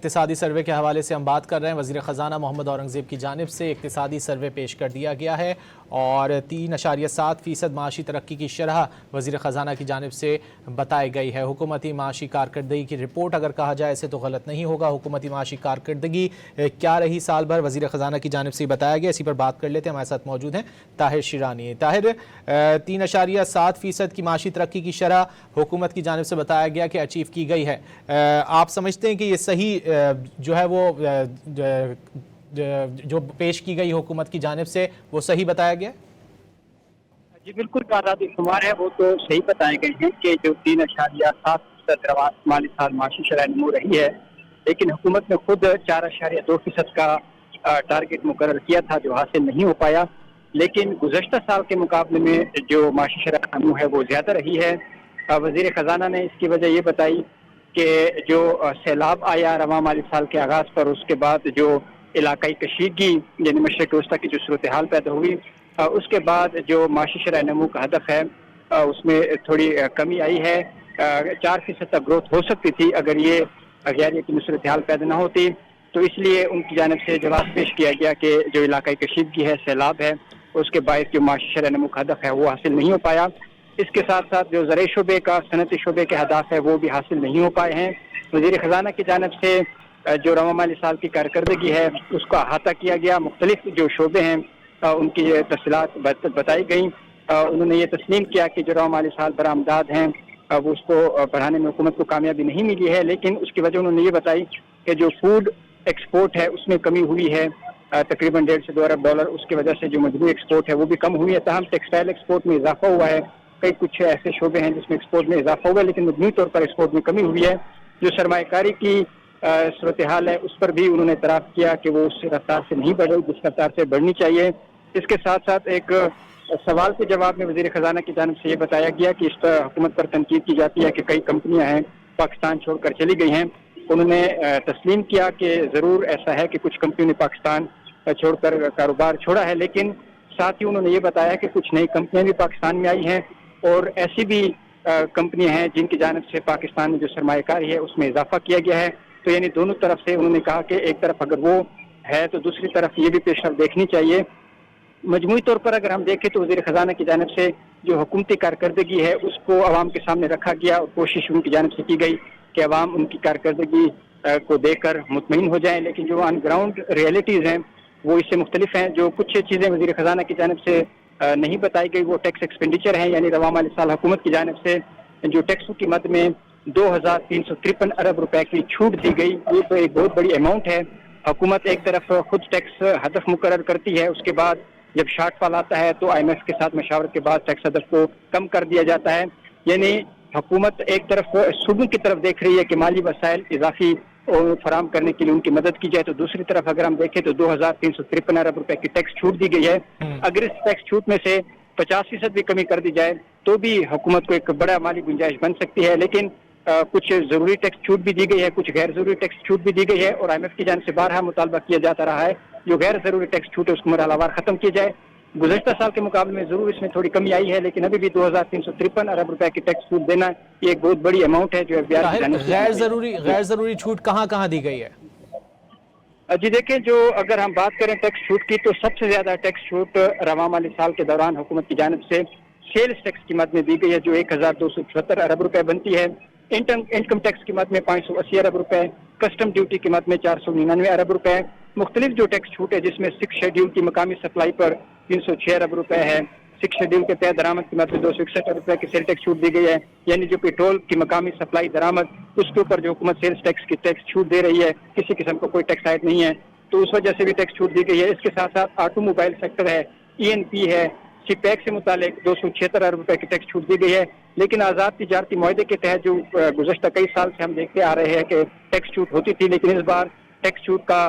اقتصادی سروے کے حوالے سے ہم بات کر رہے ہیں۔ وزیر خزانہ محمد اورنگزیب کی جانب سے اقتصادی سروے پیش کر دیا گیا ہے اور 3.7% معاشی ترقی کی شرح وزیر خزانہ کی جانب سے بتائی گئی ہے۔ حکومتی معاشی کارکردگی کی رپورٹ اگر کہا جائے اسے تو غلط نہیں ہوگا۔ حکومتی معاشی کارکردگی کیا رہی سال بھر، وزیر خزانہ کی جانب سے بتایا گیا، اسی پر بات کر لیتے ہیں۔ ہمارے ساتھ موجود ہیں طاہر شیرانی۔ طاہر، 3.7% کی معاشی ترقی کی شرح حکومت کی جانب سے بتایا گیا کہ اچیو کی گئی ہے۔ آپ سمجھتے ہیں کہ یہ صحیح جو ہے وہ جو پیش کی گئی حکومت کی جانب سے وہ صحیح بتایا گیا؟ جی بالکل، اعداد شمار ہے وہ تو صحیح بتائے گئے ہیں کہ جو 3.7% مالی سال معاشی شرح نمو رہی ہے، لیکن حکومت نے خود 4.2% کا ٹارگٹ مقرر کیا تھا جو حاصل نہیں ہو پایا۔ لیکن گزشتہ سال کے مقابلے میں جو معاشی شرح نمو ہے وہ زیادہ رہی ہے۔ وزیر خزانہ نے اس کی وجہ یہ بتائی کہ جو سیلاب آیا رواں مالی سال کے آغاز پر، اس کے بعد جو علاقائی کشیدگی یعنی مشرق وسطی کی جو صورتحال پیدا ہوئی، اس کے بعد جو معاشی شرح نمو کا ہدف ہے اس میں تھوڑی کمی آئی ہے۔ 4% تک گروتھ ہو سکتی تھی اگر یہ غیر یقینی صورتحال پیدا نہ ہوتی، تو اس لیے ان کی جانب سے جواب پیش کیا گیا کہ جو علاقائی کشیدگی ہے، سیلاب ہے، اس کے باعث جو معاشی شرح نمو کا ہدف ہے وہ حاصل نہیں ہو پایا۔ اس کے ساتھ ساتھ جو زرعی شعبے کا، صنعتی شعبے کے اہداف ہے وہ بھی حاصل نہیں ہو پائے ہیں۔ وزیر خزانہ کی جانب سے جو رواں مالی سال کی کارکردگی ہے اس کا احاطہ کیا گیا، مختلف جو شعبے ہیں ان کی تفصیلات بتائی گئیں۔ انہوں نے یہ تسلیم کیا کہ جو رواں مالی سال برآمدات ہیں وہ اس کو بڑھانے میں حکومت کو کامیابی نہیں ملی ہے، لیکن اس کی وجہ انہوں نے یہ بتائی کہ جو فوڈ ایکسپورٹ ہے اس میں کمی ہوئی ہے، تقریباً $150 ارب، اس کی وجہ سے جو مجموعی ایکسپورٹ ہے وہ بھی کم ہوئی ہے۔ تاہم ٹیکسٹائل ایکسپورٹ میں اضافہ ہوا ہے، کئی کچھ ایسے شعبے ہیں جس میں ایکسپورٹ میں اضافہ ہوا ہے، لیکن مجموعی طور پر ایکسپورٹ میں کمی ہوئی ہے۔ جو سرمایہ کاری کی صورتحال ہے اس پر بھی انہوں نے اعتراف کیا کہ وہ اس رفتار سے نہیں بڑھ رہی جس رفتار سے بڑھنی چاہیے۔ اس کے ساتھ ساتھ ایک سوال کے جواب میں وزیر خزانہ کی جانب سے یہ بتایا گیا کہ اس پر حکومت پر تنقید کی جاتی ہے کہ کئی کمپنیاں ہیں پاکستان چھوڑ کر چلی گئی ہیں۔ انہوں نے تسلیم کیا کہ ضرور ایسا ہے کہ کچھ کمپنیوں نے پاکستان چھوڑ کر کاروبار چھوڑا ہے، لیکن ساتھ ہی انہوں نے یہ بتایا کہ کچھ نئی کمپنیاں بھی پاکستان میں آئی ہیں اور ایسی بھی کمپنیاں ہیں جن کی جانب سے پاکستان میں جو سرمایہ کاری ہے اس میں اضافہ کیا گیا ہے۔ تو یعنی دونوں طرف سے انہوں نے کہا کہ ایک طرف اگر وہ ہے تو دوسری طرف یہ بھی پیش رفت دیکھنی چاہیے۔ مجموعی طور پر اگر ہم دیکھیں تو وزیر خزانہ کی جانب سے جو حکومتی کارکردگی ہے اس کو عوام کے سامنے رکھا گیا اور کوشش ان کی جانب سے کی گئی کہ عوام ان کی کارکردگی کو دیکھ کر مطمئن ہو جائیں، لیکن جو آن گراؤنڈ ریئلٹیز ہیں وہ اس سے مختلف ہیں۔ جو کچھ چیزیں وزیر خزانہ کی جانب سے نہیں بتائی گئی وہ ٹیکس ایکسپینڈیچر ہیں، یعنی رواں مالی سال حکومت کی جانب سے جو ٹیکسوں کی مد میں 2,353 ارب روپے کی چھوٹ دی گئی، یہ تو ایک بہت بڑی اماؤنٹ ہے۔ حکومت ایک طرف خود ٹیکس ہدف مقرر کرتی ہے، اس کے بعد جب شارٹ فال آتا ہے تو IMF کے ساتھ مشاورت کے بعد ٹیکس ہدف کو کم کر دیا جاتا ہے۔ یعنی حکومت ایک طرف صوبوں کی طرف دیکھ رہی ہے کہ مالی وسائل اضافی فراہم کرنے کے لیے ان کی مدد کی جائے، تو دوسری طرف اگر ہم دیکھیں تو 2,353 ارب روپے کی ٹیکس چھوٹ دی گئی ہے۔ اگر اس ٹیکس چھوٹ میں سے 50% بھی کمی کر دی جائے تو بھی حکومت کو ایک بڑا مالی گنجائش بن سکتی ہے، لیکن کچھ ضروری ٹیکس چھوٹ بھی دی گئی ہے، کچھ غیر ضروری ٹیکس چھوٹ بھی دی گئی ہے، اور IMF کی جانب سے بارہا مطالبہ کیا جاتا رہا ہے جو غیر ضروری ٹیکس چھوٹ ہے اس کو مرحلہ وار ختم کیا جائے۔ گزشتہ سال کے مقابلے میں ضرور اس میں تھوڑی کمی آئی ہے، لیکن ابھی بھی 2,353 ارب روپے کی ٹیکس چھوٹ دینا یہ ایک بہت بڑی اماؤنٹ ہے جو غیر ضروری چھوٹ کہاں کہاں دی گئی ہے؟ جی دیکھیں، جو اگر ہم بات کریں ٹیکس چھوٹ کی تو سب سے زیادہ ٹیکس چھوٹ رواں مالی سال کے دوران حکومت کی جانب سے سیلز ٹیکس کی مد میں دی گئی ہے جو 1,274 ارب روپے بنتی ہے۔ انکم ٹیکس کی مد میں 580 ارب روپے، کسٹم ڈیوٹی کی مد میں 499 ارب روپے، مختلف جو ٹیکس چھوٹ ہے جس میں 6 شیڈیول کی مقامی سپلائی پر 306 ارب روپے ہے، 6 شیڈیول کے تحت درآمد کی مد میں 261 ارب روپے کی سیل ٹیکس چھوٹ دی گئی ہے۔ یعنی جو پیٹرول کی مقامی سپلائی درآمد اس کے اوپر جو حکومت سیلز ٹیکس کی ٹیکس چھوٹ دے رہی ہے، کسی قسم کا کوئی ٹیکس عائد نہیں ہے، تو اس وجہ سے بھی ٹیکس چھوٹ دی گئی ہے۔ اس کے ساتھ ساتھ آٹو موبائل سیکٹر ہے، ENP ہے، سی پیک سے متعلق 276 ارب روپے کی ٹیکس چھوٹ دی گئی ہے۔ لیکن آزاد تجارتی معاہدے کے تحت جو گزشتہ کئی سال سے ہم دیکھتے آ رہے ہیں کہ ٹیکس چھوٹ ہوتی تھی، لیکن اس بار ٹیکس چھوٹ کا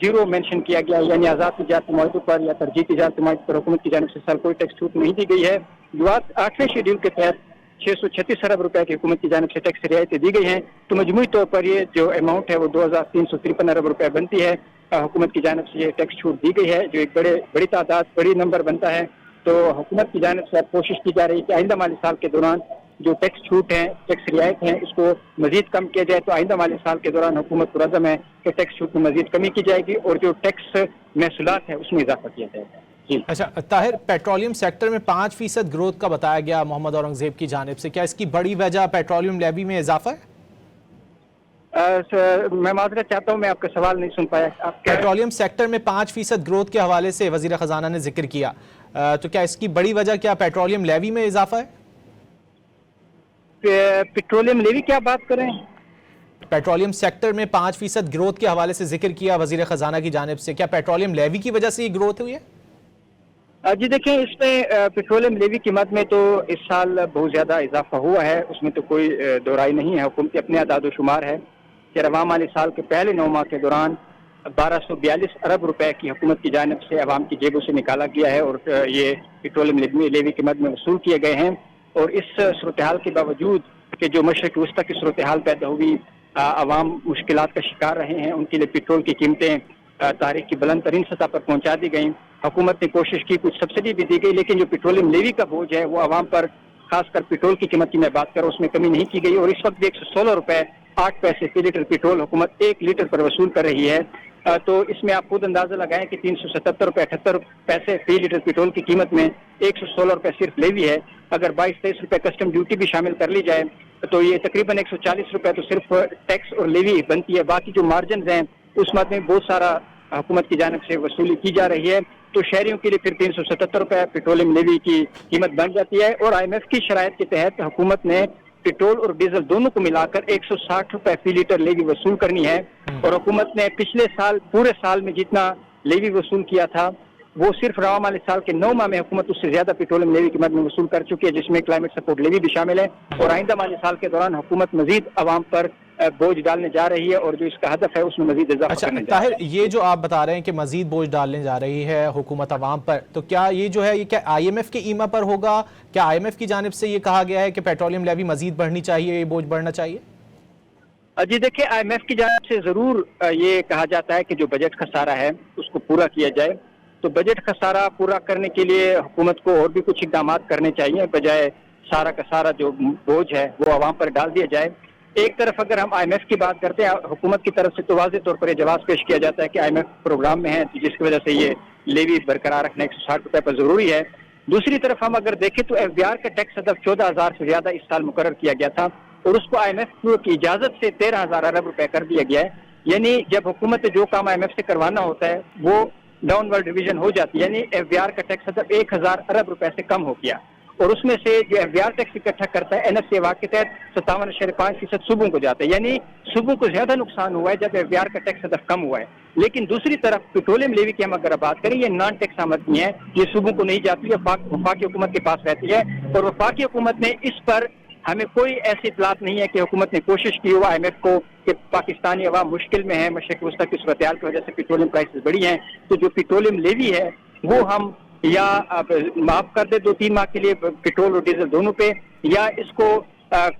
زیرو مینشن کیا گیا، یعنی آزاد تجارتی معاہدوں پر یا ترجیحی تجارتی معاہدوں پر حکومت کی جانب سے سال کوئی ٹیکس چھوٹ نہیں دی گئی ہے۔ جو 8ویں شیڈیول کے تحت 636 ارب روپے کی حکومت کی جانب سے ٹیکس رعایتیں دی گئی ہیں، تو مجموعی طور پر یہ جو اماؤنٹ ہے وہ 2,353 ارب روپے بنتی ہے۔ حکومت کی جانب سے یہ ٹیکس چھوٹ دی گئی ہے جو ایک بڑی تعداد، بڑی نمبر بنتا ہے۔ تو حکومت کی جانب سے اب کوشش کی جا رہی ہے کہ آئندہ مالی سال کے دوران جو ٹیکس چھوٹ ہیں، ٹیکس رعایت ہیں، اس کو مزید کم کیا جائے تو آئندہ مالی سال کے دوران حکومت پرعزم ہے کہ ٹیکس چھوٹ میں مزید کمی کی جائے گی اور جو ٹیکس محصولات ہیں اس میں اضافہ کیا جائے گا. جی اچھا طاہر، پیٹرولیم سیکٹر میں 5% گروتھ کا بتایا گیا محمد اورنگزیب کی جانب سے، کیا اس کی بڑی وجہ پیٹرولیم لیوی میں اضافہ ہے؟ میں معذرت چاہتا ہوں، میں آپ کا سوال نہیں سن پایا. آپ پیٹرولیم سیکٹر میں 5% گروتھ کے حوالے سے وزیر خزانہ نے ذکر کیا، تو کیا اس کی بڑی وجہ کیا پیٹرولیم لیوی میں اضافہ ہے؟ پیٹرولیم لیوی کی آپ بات کریں؟ پیٹرولیم سیکٹر میں 5% گروتھ کے حوالے سے ذکر کیا وزیر خزانہ کی جانب سے، کیا پیٹرولیم لیوی کی وجہ سے یہ گروتھ ہوئی ہے؟ جی دیکھیں، اس میں پیٹرولیم لیوی کی مد میں تو اس سال بہت زیادہ اضافہ ہوا ہے، اس میں تو کوئی دو رائے نہیں ہے. حکومت کے اپنے اعداد و شمار ہے کہ رواں مالی سال کے پہلے 9 ماہ کے دوران 1242 ارب روپے کی حکومت کی جانب سے عوام کی جیبوں سے نکالا گیا ہے اور یہ پیٹرولیم لیوی کی مد میں وصول کیے گئے ہیں. اور اس صورتحال کے باوجود کہ جو مشرق وسطی کی صورتحال پیدا ہوئی، عوام مشکلات کا شکار رہے ہیں، ان کے لیے پیٹرول کی قیمتیں تاریخ کی بلند ترین سطح پر پہنچا دی گئیں. حکومت نے کوشش کی، کچھ سبسڈی بھی دی گئی، لیکن جو پیٹرولیم لیوی کا بوجھ ہے وہ عوام پر، خاص کر پیٹرول کی قیمت کی میں بات کروں، اس میں کمی نہیں کی گئی. اور اس وقت بھی 116 روپے 8 پیسے فی لیٹر پیٹرول حکومت 1 لیٹر پر وصول کر رہی ہے. تو اس میں آپ خود اندازہ لگائیں کہ 377 روپے 78 پیسے فی لیٹر پیٹرول کی قیمت میں 116 روپے صرف لیوی ہے. اگر 22-23 روپے کسٹم ڈیوٹی بھی شامل کر لی جائے تو یہ تقریباً 140 روپے تو صرف ٹیکس اور لیوی بنتی ہے. باقی جو مارجنز ہیں اس مد میں بہت سارا حکومت کی جانب سے وصولی کی جا رہی ہے. تو شہریوں کے لیے پھر 377 روپے پیٹرولیم لیوی کی قیمت بن جاتی ہے. اور IMF کی شرائط کے تحت حکومت نے پیٹرول اور ڈیزل دونوں کو ملا کر 160 روپے فی لیٹر لیوی وصول کرنی ہے. اور حکومت نے پچھلے سال پورے سال میں جتنا لیوی وصول کیا تھا وہ صرف رواں مالی سال کے 9 ماہ میں حکومت اس سے زیادہ پیٹرولیم لیوی کی مد میں وصول کر چکی ہے، جس میں کلائمیٹ سپورٹ لیوی بھی شامل ہے. اور آئندہ مالی سال کے دوران حکومت مزید عوام پر بوجھ ڈالنے جا رہی ہے اور جو اس کا ہدف ہے اس میں مزید اضافہ کرنے جا رہی ہے. طاہر، یہ جو آپ بتا رہے ہیں کہ مزید بوجھ ڈالنے جا رہی ہے حکومت عوام پر، تو کیا یہ جو ہے یہ کیا IMF کے ایما پر ہوگا؟ کیا IMF کی جانب سے یہ کہا گیا ہے کہ پیٹرولیم لیوی مزید بڑھنی چاہیے، یہ بوجھ بڑھنا چاہیے؟ جی دیکھیں، IMF کی جانب سے ضرور یہ کہا جاتا ہے کہ جو بجٹ خسارہ ہے اس کو پورا کیا جائے. تو بجٹ خسارہ پورا کرنے کے لیے حکومت کو اور بھی کچھ اقدامات کرنے چاہیے، بجائے سارا کا سارا جو بوجھ ہے وہ عوام پر ڈال دیا جائے. ایک طرف اگر ہم IMF کی بات کرتے ہیں، حکومت کی طرف سے تو واضح طور پر یہ جواز پیش کیا جاتا ہے کہ IMF پروگرام میں ہے، جس کی وجہ سے یہ لیوی برقرار رکھنا 160 روپے پر ضروری ہے. دوسری طرف ہم اگر دیکھیں تو FBR کا ٹیکس ہدف 14,000 سے زیادہ اس سال مقرر کیا گیا تھا اور اس کو IMF کی اجازت سے 13,000 ارب روپے کر دیا گیا ہے. یعنی جب حکومت جو کام IMF سے کروانا ہوتا ہے وہ ڈاؤن ورڈ ریویژن ہو جاتی ہے. یعنی FBR کا ٹیکس ہدف 1,000 ارب روپے سے کم ہو گیا اور اس میں سے جو FBR ٹیکس اکٹھا کرتا ہے NFC ایوارڈ کے تحت 57.5% صوبوں کو جاتا ہے. یعنی صوبوں کو زیادہ نقصان ہوا ہے جب FBR کا ٹیکس ہدف کم ہوا ہے. لیکن دوسری طرف پیٹرولیم لیوی کی ہم اگر بات کریں، یہ نان ٹیکس آمدنی ہے، یہ صوبوں کو نہیں جاتی ہے، وفاقی حکومت کے پاس رہتی ہے. اور وفاقی حکومت نے اس پر ہمیں کوئی ایسی اطلاعات نہیں ہے کہ حکومت نے کوشش کی ہوا IMF کو کہ پاکستانی عوام مشکل میں ہے، مشرق وسطی کی صورتحال کی وجہ سے پیٹرولیم پرائسز بڑھی ہیں، تو جو پیٹرولیم لیوی ہے وہ ہم یا معاف کر دے 2-3 ماہ کے لیے پیٹرول اور ڈیزل دونوں پہ، یا اس کو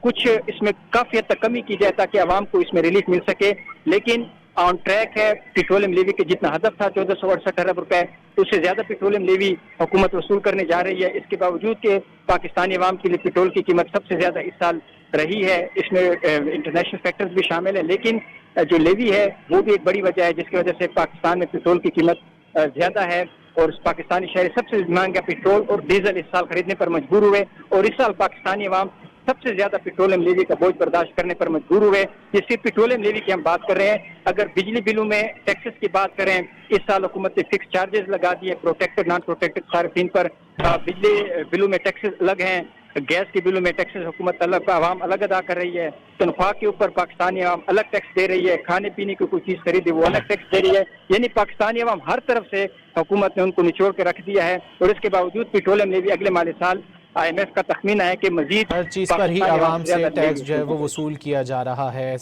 کچھ اس میں کافی حد تک کمی کی جائے تاکہ عوام کو اس میں ریلیف مل سکے. لیکن آن ٹریک ہے پیٹرولیم لیوی کے جتنا ہدف تھا 1468 ارب روپے، تو اس سے زیادہ پیٹرولیم لیوی حکومت وصول کرنے جا رہی ہے. اس کے باوجود کہ پاکستانی عوام کے لیے پیٹرول کی قیمت سب سے زیادہ اس سال رہی ہے، اس میں انٹرنیشنل فیکٹرز بھی شامل ہیں، لیکن جو لیوی ہے وہ بھی ایک بڑی وجہ ہے جس کی وجہ سے پاکستان میں پیٹرول کی قیمت زیادہ ہے. اور پاکستانی شہری سب سے مہنگا پیٹرول اور ڈیزل اس سال خریدنے پر مجبور ہوئے اور اس سال پاکستانی عوام سب سے زیادہ پیٹرولیم لیوی کا بوجھ برداشت کرنے پر مجبور ہوئے. یہ صرف پیٹرولیم لیوی کی ہم بات کر رہے ہیں. اگر بجلی بلوں میں ٹیکسز کی بات کریں، اس سال حکومت نے فکس چارجز لگا دیے پروٹیکٹڈ نان پروٹیکٹڈ صارفین پر. بجلی بلوں میں ٹیکسز الگ ہیں، گیس کے بلوں میں ٹیکسز حکومت الگ، عوام الگ ادا کر رہی ہے. تنخواہ کے اوپر پاکستانی عوام الگ ٹیکس دے رہی ہے، کھانے پینے کی کوئی چیز خریدے وہ الگ ٹیکس دے رہی ہے. یعنی پاکستانی عوام ہر طرف سے حکومت نے ان کو نچوڑ کے رکھ دیا ہے. اور اس کے باوجود پیٹرولیم لیوی اگلے مالی سال IMF کا تخمینہ ہے کہ مزید ہر چیز پر ہی عوام سے ٹیکس جو ہے وہ وصول کیا جا رہا ہے.